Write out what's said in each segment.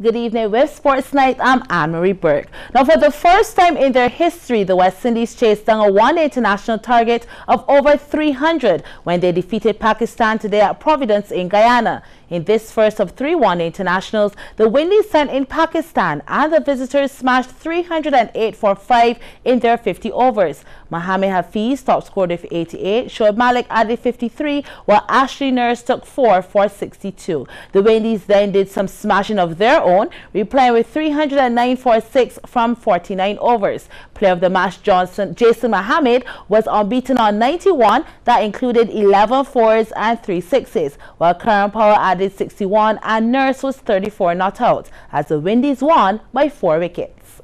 Good evening with Sports Night. I'm Anne-Marie Burke. Now, for the first time in their history, the West Indies chased down a one-day international target of over 300 when they defeated Pakistan today at Providence in Guyana. In this first of 3 one-day internationals, the Windies sent in Pakistan and the visitors smashed 308 for 5 in their 50 overs. Mohamed Hafiz top scored with 88, Shoaib Malik added 53, while Ashley Nurse took 4 for 62. The Windies then did some smashing of their own, replaying with 309 for 6 from 49 overs. Player of the match Jason Mohammed was unbeaten on 91, that included 11 fours and 3 sixes, while Karan Powell added 61 and Nurse was 34 not out, as the Windies won by 4 wickets.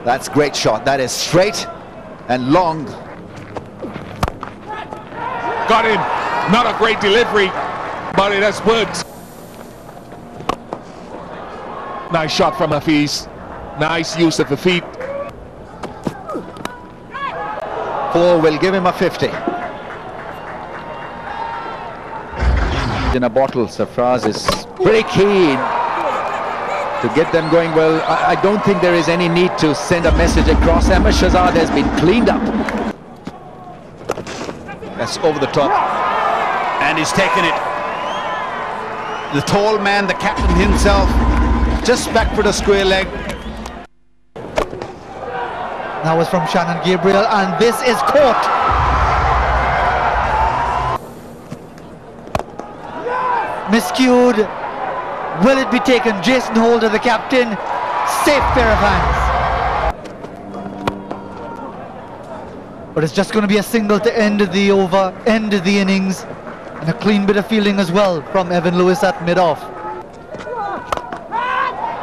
That's a great shot. That is straight and long. Got in. Not a great delivery, but it has worked. Nice shot from Hafiz. Nice use of the feet. 4 will give him a 50. In a bottle, Sarfraz is pretty keen to get them going well. I don't think there is any need to send a message across. Ahmed Shahzad has been cleaned up. That's over the top. And he's taken it. The tall man, the captain himself, just back for the square leg. That was from Shannon Gabriel, and this is caught. Miscued. Will it be taken? Jason Holder, the captain. Safe pair of hands. But it's just going to be a single to end the over, end the innings. And a clean bit of fielding as well from Evan Lewis at mid-off.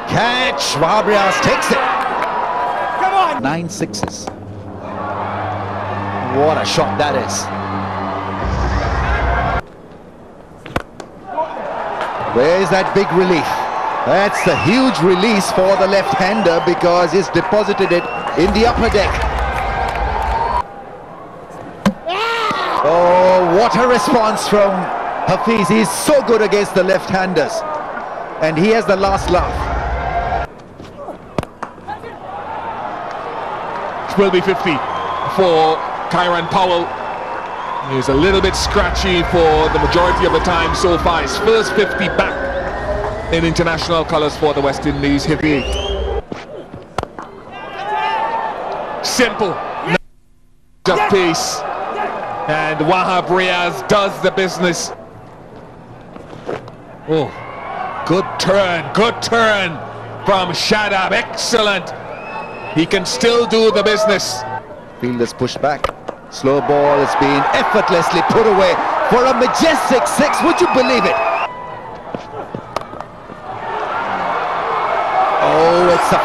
Catch. Wahab Riaz takes it. Come on. 9 sixes. What a shot that is. Where's that big relief? That's a huge release for the left-hander because he's deposited it in the upper deck. Oh, what a response from Hafiz. He's so good against the left-handers. And he has the last laugh. It will be 50 for Karan Powell. He's a little bit scratchy for the majority of the time so far. His first 50 back in international colours for the West Indies. Heavy. Simple. Of pace. And Wahab Riaz does the business. Oh, good turn from Shadab. Excellent. He can still do the business. Fielders pushed back. Slow ball has been effortlessly put away for a majestic 6. Would you believe it? Oh, it's a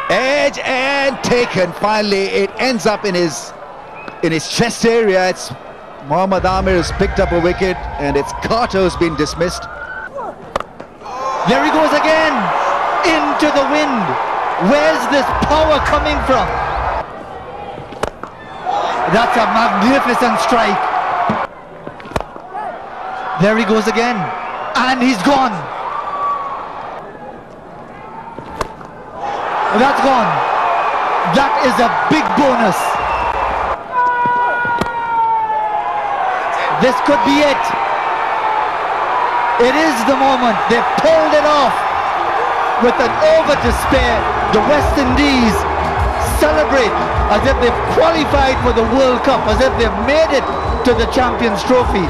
4. Edge and taken. Finally, it ends up in his chest area. It's Mohammad Amir has picked up a wicket, and it's Carter who's been dismissed. There he goes again, into the wind. Where's this power coming from? That's a magnificent strike. There he goes again, and he's gone. That's gone. That is a big bonus. This could be it. It is the moment. They pulled it off. With an over to spare, the West Indies celebrate as if they've qualified for the World Cup, as if they've made it to the Champions Trophy.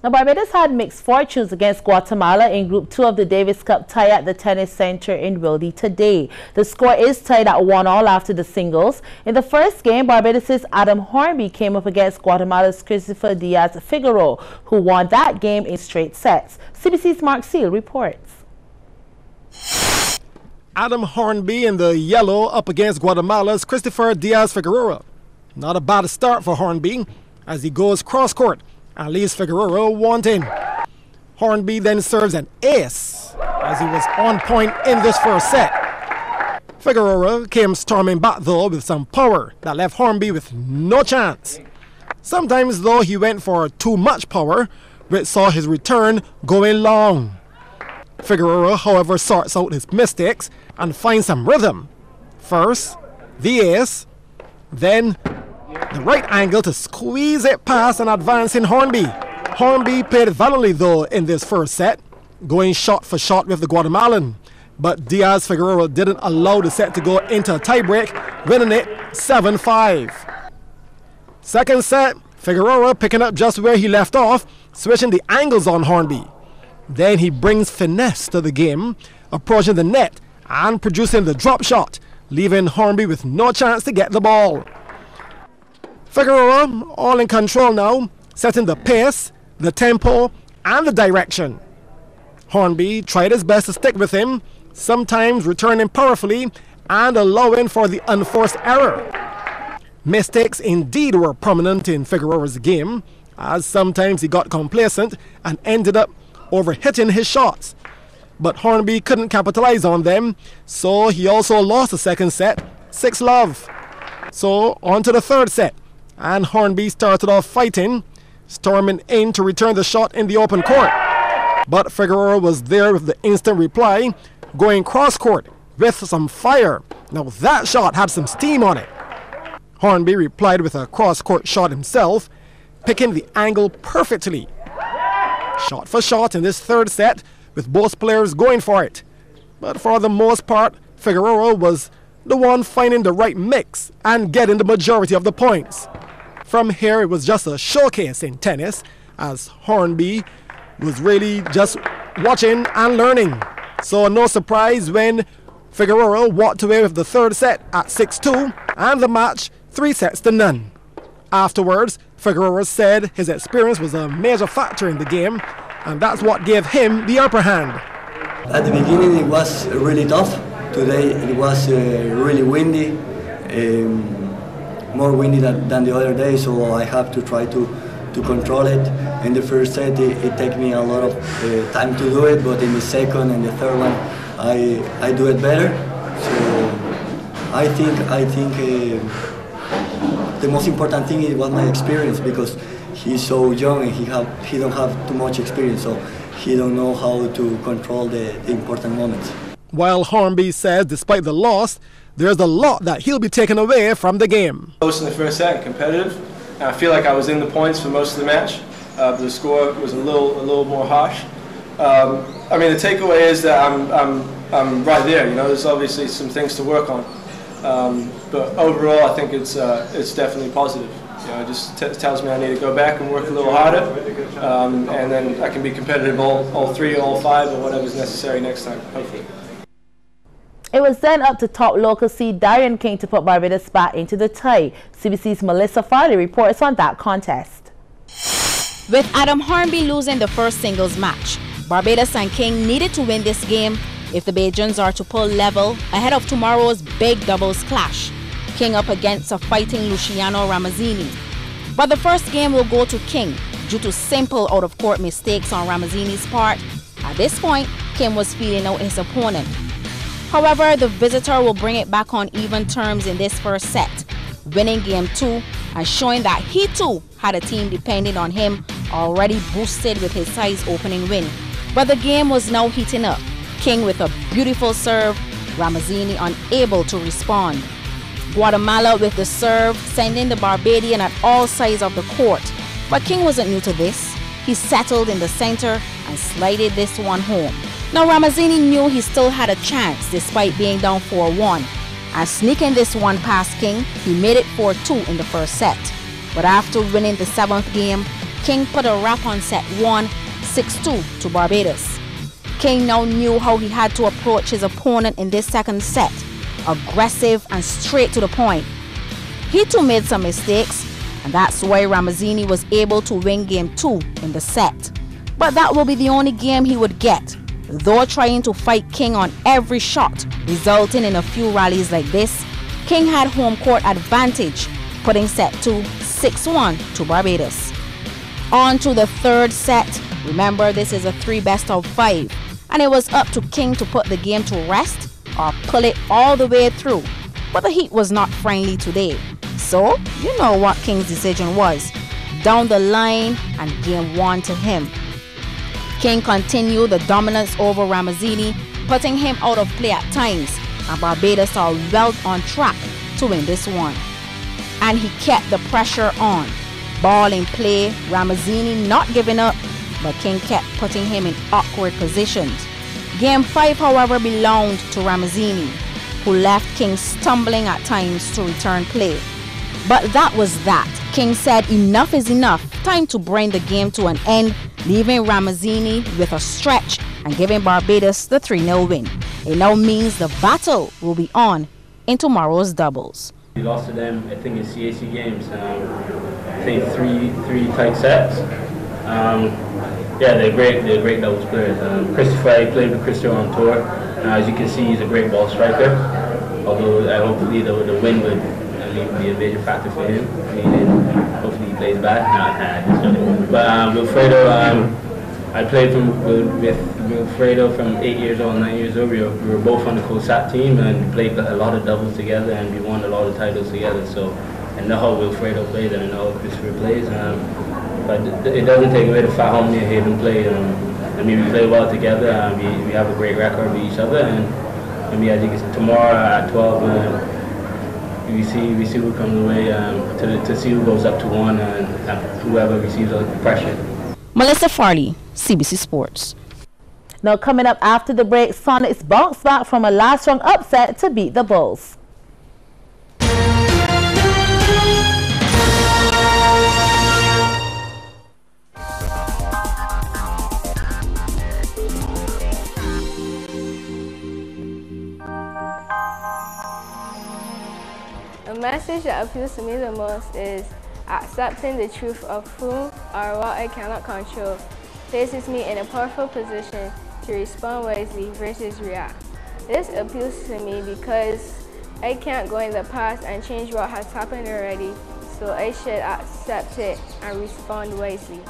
Now, Barbados had mixed fortunes against Guatemala in Group 2 of the Davis Cup tie at the Tennis Center in Wildy today. The score is tied at 1-1 after the singles. In the first game, Barbados' Adam Hornby came up against Guatemala's Christopher Diaz-Figueroa, who won that game in straight sets. CBC's Mark Seal reports. Adam Hornby in the yellow up against Guatemala's Christopher Diaz-Figueroa. Not a bad start for Hornby as he goes cross-court and leaves Figueroa wanting. Hornby then serves an ace as he was on point in this first set. Figueroa came storming back though with some power that left Hornby with no chance. Sometimes, though, he went for too much power, which saw his return going long. Figueroa, however, sorts out his mistakes and finds some rhythm. First, the ace, then the right angle to squeeze it past and advance in Hornby. Hornby played valiantly, though, in this first set, going shot for shot with the Guatemalan. But Diaz-Figueroa didn't allow the set to go into a tiebreak, winning it 7-5. Second set, Figueroa picking up just where he left off, switching the angles on Hornby. Then he brings finesse to the game, approaching the net and producing the drop shot, leaving Hornby with no chance to get the ball. Figueroa all in control now, setting the pace, the tempo and the direction. Hornby tried his best to stick with him, sometimes returning powerfully and allowing for the unforced error. Mistakes indeed were prominent in Figueroa's game, as sometimes he got complacent and ended up overhitting his shots. But Hornby couldn't capitalize on them, so he also lost the second set, 6-love. So on to the third set, and Hornby started off fighting, storming in to return the shot in the open court. But Figueroa was there with the instant reply, going cross-court with some fire. Now that shot had some steam on it. Hornby replied with a cross-court shot himself, picking the angle perfectly. Shot for shot in this third set, with both players going for it. But for the most part, Figueroa was the one finding the right mix and getting the majority of the points. From here, it was just a showcase in tennis, as Hornby was really just watching and learning. So no surprise when Figueroa walked away with the third set at 6-2 and the match 3-0. Afterwards, Figueroa said his experience was a major factor in the game, and that's what gave him the upper hand. At the beginning it was really tough. Today it was really windy, more windy than the other day, so I have to try to control it. In the first set it took me a lot of time to do it, but in the second and the third one I do it better. So I think the most important thing was my experience, because he's so young and he don't have too much experience, so he don't know how to control the important moments. While Hornby says despite the loss, there's a lot that he'll be taking away from the game. Close in the first set, competitive. And I feel like I was in the points for most of the match. The score was a little more harsh. I mean, the takeaway is that I'm right there. You know, there's obviously some things to work on. But overall, I think it's definitely positive. You know, it just tells me I need to go back and work a little harder, and then I can be competitive all 3, all 5, or whatever's necessary next time, hopefully. It was then up to top local seed Darian King to put Barbados back into the tie. CBC's Melissa Farley reports on that contest. With Adam Hornby losing the first singles match, Barbados and King needed to win this game if the Bajans are to pull level ahead of tomorrow's big doubles clash. King up against a fighting Luciano Ramazzini. But the first game will go to King due to simple out-of-court mistakes on Ramazzini's part. At this point, King was feeling out his opponent. However, the visitor will bring it back on even terms in this first set, winning game 2 and showing that he too had a team depending on him, already boosted with his side's opening win. But the game was now heating up. King with a beautiful serve, Ramazzini unable to respond. Guatemala with the serve, sending the Barbadian at all sides of the court. But King wasn't new to this. He settled in the center and slided this one home. Now Ramazzini knew he still had a chance despite being down 4-1. And sneaking this one past King, he made it 4-2 in the first set. But after winning the 7th game, King put a wrap on set 1, 6-2 to Barbados. King now knew how he had to approach his opponent in this second set, aggressive and straight to the point. He too made some mistakes, and that's why Ramazzini was able to win game 2 in the set. But that will be the only game he would get, though trying to fight King on every shot, resulting in a few rallies like this. King had home court advantage, putting set 2 6-1 to Barbados. On to the third set. Remember, this is a 3 best-of-5, and it was up to King to put the game to rest or pull it all the way through. But the heat was not friendly today, so you know what King's decision was. down the line and game 1 to him. King continued the dominance over Ramazzini, putting him out of play at times, and Barbados are well on track to win this one. And he kept the pressure on. Ball in play, Ramazzini not giving up, but King kept putting him in awkward positions. Game 5, however, belonged to Ramazzini, who left King stumbling at times to return play. But that was that. King said enough is enough, time to bring the game to an end, leaving Ramazzini with a stretch and giving Barbados the 3-0 win. It now means the battle will be on in tomorrow's doubles. We lost to them, I think, in CAC games. I think three tight sets. Yeah, they're great doubles players. Christopher, I played with Christopher on tour. As you can see, he's a great ball striker. Although hopefully the win would be a major factor for him. Hopefully he plays bad. But Wilfredo, I played with Wilfredo from 8 years old, 9 years old. We were both on the COSAT team and we played a lot of doubles together and we won a lot of titles together. So I know how Wilfredo plays and I know how Christopher plays. But it doesn't take away the fact how me and Hayden play. I mean, we play well together. We have a great record with each other. And I mean, I think it's tomorrow at 12. We see who comes away to see who goes up to 1 and whoever receives the pressure. Melissa Farley, CBC Sports. Now coming up after the break, Sonics bounced back from a last round upset to beat the Bulls. The message that appeals to me the most is accepting the truth of who or what I cannot control places me in a powerful position to respond wisely versus react. This appeals to me because I can't go in the past and change what has happened already, so I should accept it and respond wisely.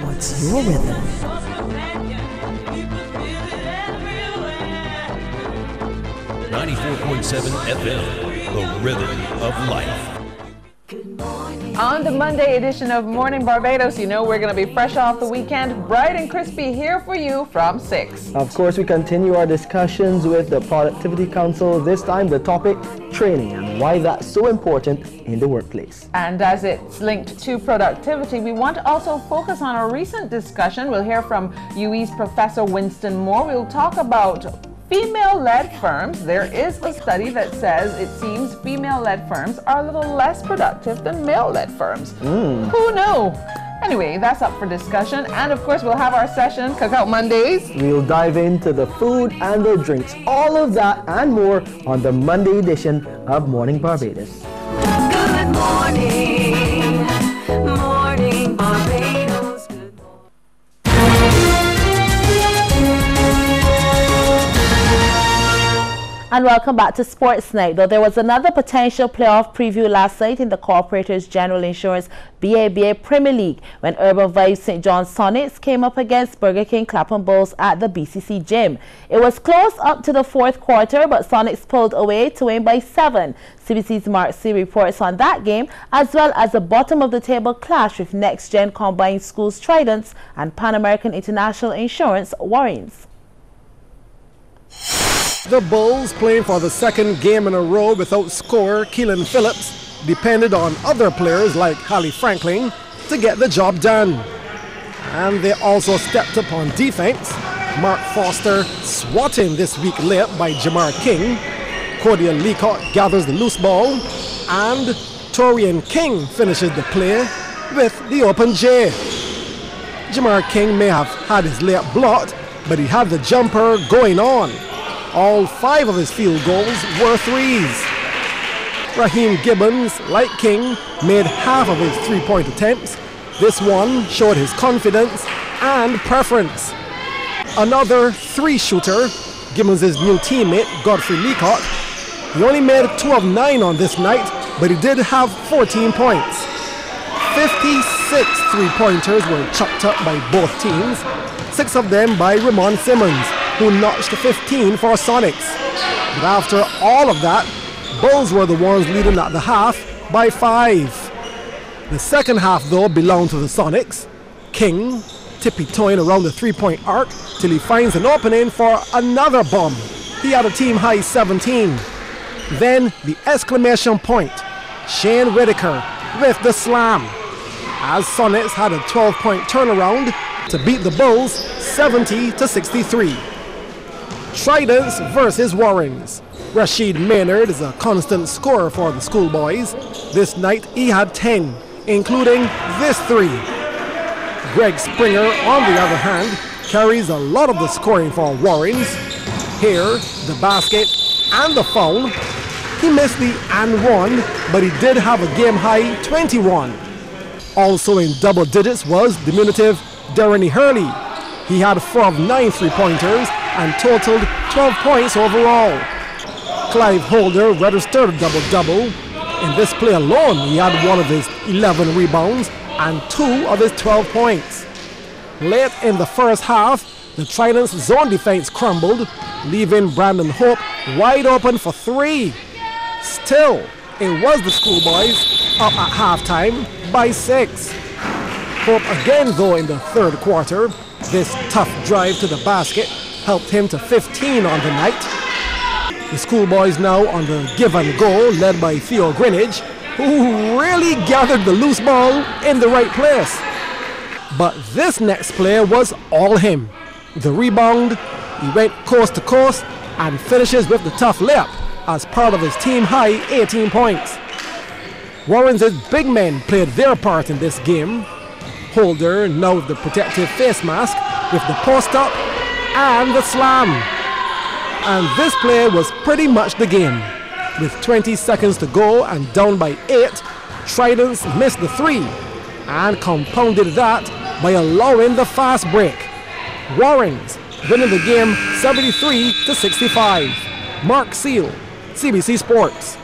What's your rhythm? 94.7 FM, the rhythm of life. On the Monday edition of Morning Barbados, you know we're going to be fresh off the weekend, bright and crispy, here for you from 6. Of course, we continue our discussions with the Productivity Council. This time, the topic, training, and why that's so important in the workplace. And as it's linked to productivity, we want to also focus on a recent discussion. We'll hear from UWI's Professor Winston Moore. We'll talk about female-led firms. There is a study that says it seems female-led firms are a little less productive than male-led firms. Who knew? Anyway, that's up for discussion. And of course, we'll have our session, Cookout Mondays. We'll dive into the food and the drinks, all of that and more on the Monday edition of Morning Barbados. Good morning, Morning Barbados. And welcome back to Sports Night. Though there was another potential playoff preview last night in the Corporators General Insurance BABA Premier League when Urban Vibes St. John Sonics came up against Burger King Clapham Bulls at the BCC Gym. It was close up to the fourth quarter, but Sonics pulled away to win by 7. CBC's Mark C reports on that game, as well as a bottom-of-the-table clash with Next Gen Combined Schools Tridents and Pan American International Insurance Warrens. The Bulls, playing for the second game in a row without scorer Keelan Phillips, depended on other players like Hallie Franklin to get the job done. And they also stepped up on defense. Mark Foster swatting this weak layup by Jamar King. Cordia Leacock gathers the loose ball. And Torian King finishes the play with the open J. Jamar King may have had his layup blocked, but he had the jumper going on. All 5 of his field goals were threes. Raheem Gibbons, like King, made half of his 3-point attempts, This one showed his confidence and preference. Another 3-shooter, Gibbons' new teammate, Godfrey Leacock. He only made 2 of 9 on this night, but he did have 14 points. 56 3-pointers were chopped up by both teams, 6 of them by Ramon Simmons, who notched 15 for Sonics. But after all of that, Bulls were the ones leading at the half by 5. The second half, though, belonged to the Sonics. King tippy-toeing around the 3-point arc till he finds an opening for another bomb. He had a team-high 17. Then the exclamation point. Shane Whitaker with the slam. As Sonics had a 12-point turnaround to beat the Bulls 70-63. Tridents versus Warrens. Rashid Maynard is a constant scorer for the schoolboys. This night he had 10, including this 3. Greg Springer, on the other hand, carries a lot of the scoring for Warrens. Here, the basket and the foul. He missed the and one, but he did have a game-high 21. Also in double digits was diminutive Delaney Hurley. He had 4 of 9 3-pointers and totaled 12 points overall. Clive Holder registered a double-double. In this play alone, he had 1 of his 11 rebounds and 2 of his 12 points. Late in the first half, the Tridents' zone defense crumbled, leaving Brandon Hope wide open for 3. Still, it was the schoolboys up at halftime by 6. Hope again, though, in the third quarter. This tough drive to the basket helped him to 15 on the night. The schoolboys now on the give and go, led by Theo Greenidge, who really gathered the loose ball in the right place. But this next play was all him. The rebound, he went coast to coast and finishes with the tough layup as part of his team-high 18 points. Warrens' big men played their part in this game. Holder, now with the protective face mask, with the post-up and the slam. And this play was pretty much the game. With 20 seconds to go and down by 8, Tridents missed the 3 and compounded that by allowing the fast break. Warrens winning the game 73-65. Mark Seal, CBC Sports.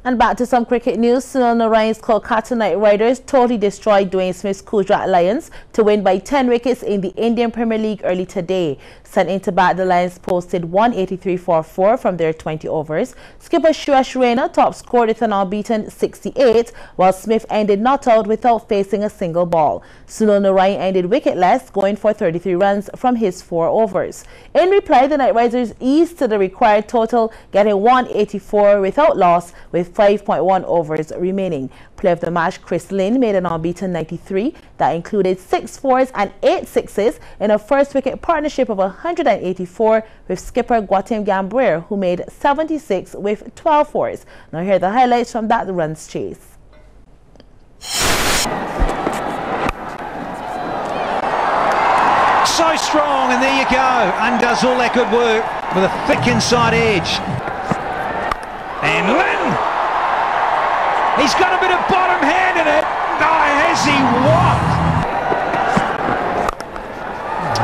And back to some cricket news. Sunil Narayan's Kolkata Knight Riders totally destroyed Dwayne Smith's Gujarat Lions to win by 10 wickets in the Indian Premier League early today. Sent into bat, the Lions posted 183 for 4 from their 20 overs. Skipper Suresh Raina top scored with an unbeaten 68, while Smith ended not out without facing a single ball. Sunil Narayan ended wicketless, going for 33 runs from his 4 overs. In reply, the Knight Riders eased to the required total, getting 184 without loss with 5.1 overs remaining. Player of the match, Chris Lynn, made an unbeaten 93 that included 6 fours and 8 sixes in a first wicket partnership of 184 with skipper Gautam Gambhir, who made 76 with 12 fours. Now here are the highlights from that runs chase. So strong, and there you go. Undoes all that good work with a thick inside edge. And Lynn! He's got a bit of bottom hand in it. Oh, has he what?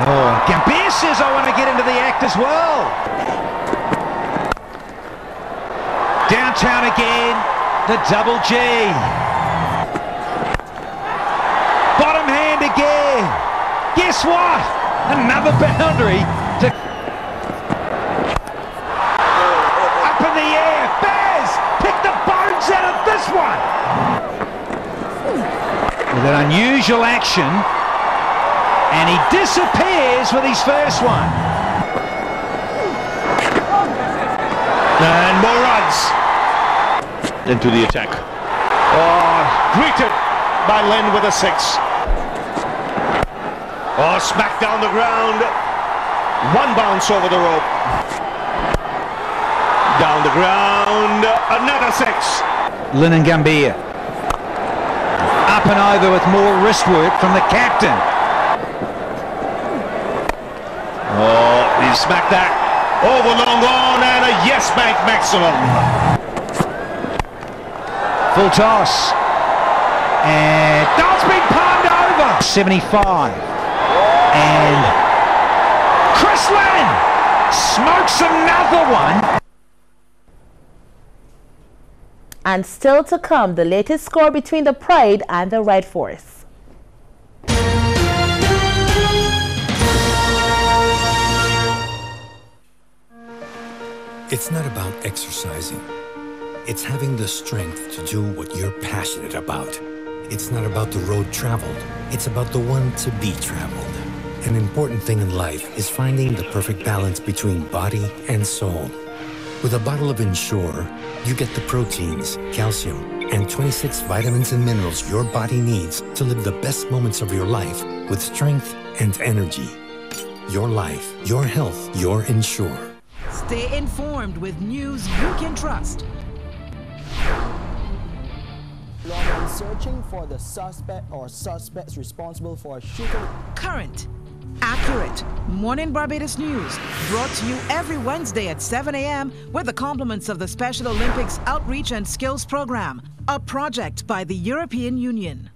Oh, Gambhir says I want to get into the act as well. Downtown again, the double G. Bottom hand again. Guess what? Another boundary to... Up in the air, Baz! Pick the bones out of this one! With an unusual action, and he disappears with his first one. And more runs into the attack. Oh, greeted by Len with a 6. Oh, smack down the ground. 1 bounce over the rope. Down the ground, another 6. Lynn and Gambhir. Up and over with more wrist work from the captain. Oh, he smacked that over long on, and a yes bank maximum. Full toss. And that's been part 75. And Chris Lynn smokes another one. And still to come, the latest score between the Pride and the Red Force. It's not about exercising. It's having the strength to do what you're passionate about. It's not about the road traveled. It's about the one to be traveled. An important thing in life is finding the perfect balance between body and soul. With a bottle of Ensure, you get the proteins, calcium, and 26 vitamins and minerals your body needs to live the best moments of your life with strength and energy. Your life, your health, your Ensure. Stay informed with news you can trust. Lawmen searching for the suspect or suspects responsible for a shooting. Current, accurate, Morning Barbados News, brought to you every Wednesday at 7 a.m. with the compliments of the Special Olympics Outreach and Skills Program, a project by the European Union.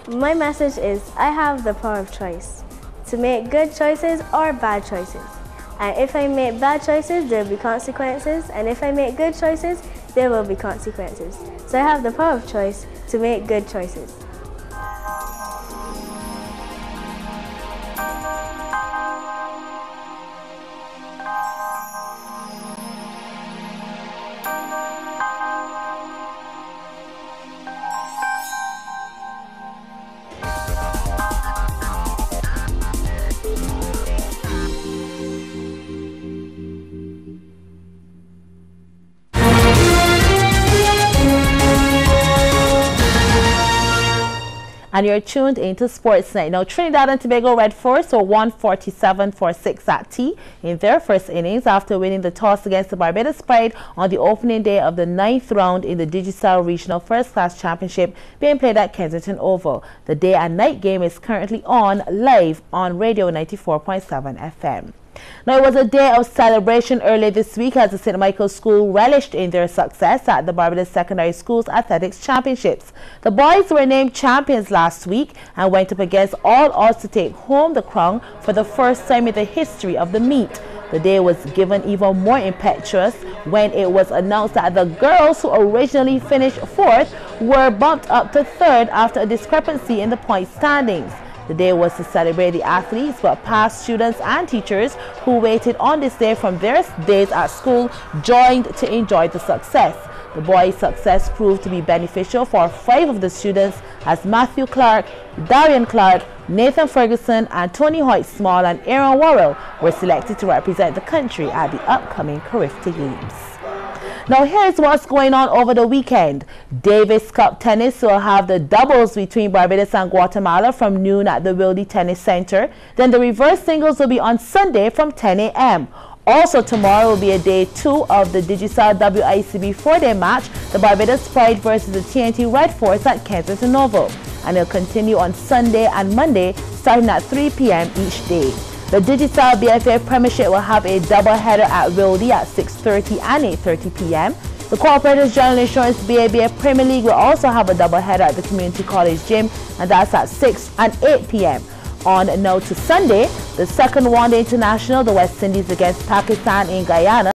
My message is, I have the power of choice to make good choices or bad choices. And if I make bad choices, there will be consequences. And if I make good choices, there will be consequences. So I have the power of choice to make good choices. And you're tuned into Sports Night. Now, Trinidad and Tobago Red Force were 147 for 6 at tea in their first innings after winning the toss against the Barbados Pride on the opening day of the 9th round in the Digicel Regional First Class Championship being played at Kensington Oval. The day and night game is currently on live on Radio 94.7 FM. Now, it was a day of celebration earlier this week as the St. Michael's School relished in their success at the Barbados Secondary Schools Athletics Championships. The boys were named champions last week and went up against all odds to take home the crown for the first time in the history of the meet. The day was given even more impetuous when it was announced that the girls who originally finished 4th were bumped up to 3rd after a discrepancy in the point standings. The day was to celebrate the athletes, but past students and teachers who waited on this day from their days at school joined to enjoy the success. The boys' success proved to be beneficial for 5 of the students as Matthew Clark, Darian Clark, Nathan Ferguson, and Tony Hoyt Small and Aaron Worrell were selected to represent the country at the upcoming Carifta Games. Now, here's what's going on over the weekend. Davis Cup Tennis will have the doubles between Barbados and Guatemala from noon at the Wilde Tennis Center. Then the reverse singles will be on Sunday from 10 a.m. Also, tomorrow will be a day 2 of the Digicel WICB 4-day match, the Barbados Pride versus the TNT Red Force at Kensington Oval. And it'll continue on Sunday and Monday, starting at 3 p.m. each day. The Digicel BFA Premiership will have a double-header at Wilde at 6:30 and 8:30 p.m. The Cooperators General Insurance BABA Premier League will also have a double-header at the Community College Gym, and that's at 6 and 8 p.m. On now to Sunday, the second one-day international, the West Indies against Pakistan in Guyana.